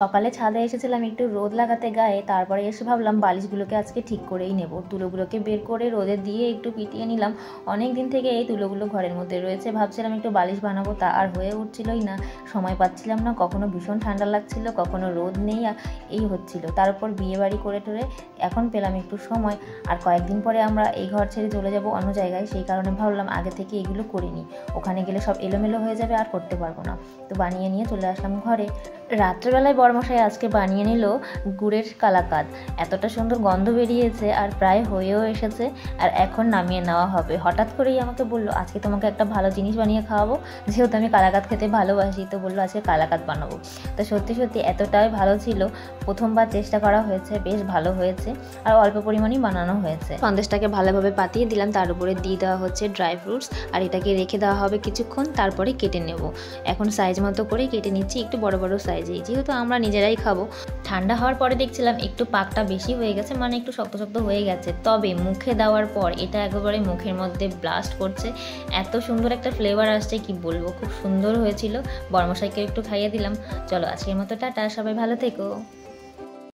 সকালে ছাদে এসেছিলাম একটু রোদ লাগাতে গায়ে, তারপরে এসে ভাবলাম বালিশগুলোকে আজকে ঠিক করেই নেব। তুলোগুলোকে বের করে রোদে দিয়ে একটু পিটিয়ে নিলাম। অনেক দিন থেকে এই তুলোগুলো ঘরের মধ্যে রয়েছে, ভাবছিলাম একটু বালিশ বানাবো, তা আর হয়ে উঠছিলই না, সময় পাচ্ছিলাম না। কখনো ভীষণ ঠান্ডা লাগছিল, কখনো রোদ নেই, এই হচ্ছিল। তারপর বিয়ে বাড়ি করে টোরে এখন পেলাম একটু সময়, আর কয়েকদিন পরে আমরা এই ঘর ছেড়ে চলে যাব অন্য জায়গায়। সেই কারণে ভাবলাম আগে থেকে এগুলো করে নিই, ওখানে গেলে সব এলোমেলো হয়ে যাবে, আর করতে পারবো না। তো বানিয়ে নিয়ে চলে আসলাম ঘরে। রাত্রেবেলায় বড়মশাই আজকে বানিয়ে নিল গুড়ের কালাকাঁদ। এতটা সুন্দর গন্ধ বেরিয়েছে, আর প্রায় হয়েও এসেছে, আর এখন নামিয়ে নেওয়া হবে। হঠাৎ করেই আমাকে বললো আজকে তোমাকে একটা ভালো জিনিস বানিয়ে খাওয়াবো, যেহেতু আমি কালাকাঁদ খেতে ভালোবাসি, তো বললো আজকে কালাকাঁদ বানাবো। তো সত্যি সত্যি এতটাই ভালো ছিল, প্রথমবার চেষ্টা করা হয়েছে, বেশ ভালো হয়েছে, আর অল্প পরিমাণেই বানানো হয়েছে। সন্দেশটাকে ভালোভাবে পাতিয়ে দিলাম, তার উপরে দিয়ে দেওয়া হচ্ছে ড্রাই ফ্রুটস, আর এটাকে রেখে দেওয়া হবে কিছুক্ষণ, তারপরে কেটে নেব। এখন সাইজ মতো করে কেটে নিচ্ছি, একটু বড় বড় সাইজেই, যেহেতু আমরা নিজেরাই খাবো। ঠান্ডা হওয়ার পরে দেখছিলাম একটু পাকটা বেশি হয়ে গেছে, মানে একটু শক্ত শক্ত হয়ে গেছে, তবে মুখে দেওয়ার পর এটা একেবারে মুখের মধ্যে ব্লাস্ট করছে, এত সুন্দর একটা ফ্লেভার আসছে কি বলবো, খুব সুন্দর হয়েছিল। বড়মশাইকে একটু খাইয়ে দিলাম। চলো আজকের মতো টাটা, সবাই ভালো থেকো।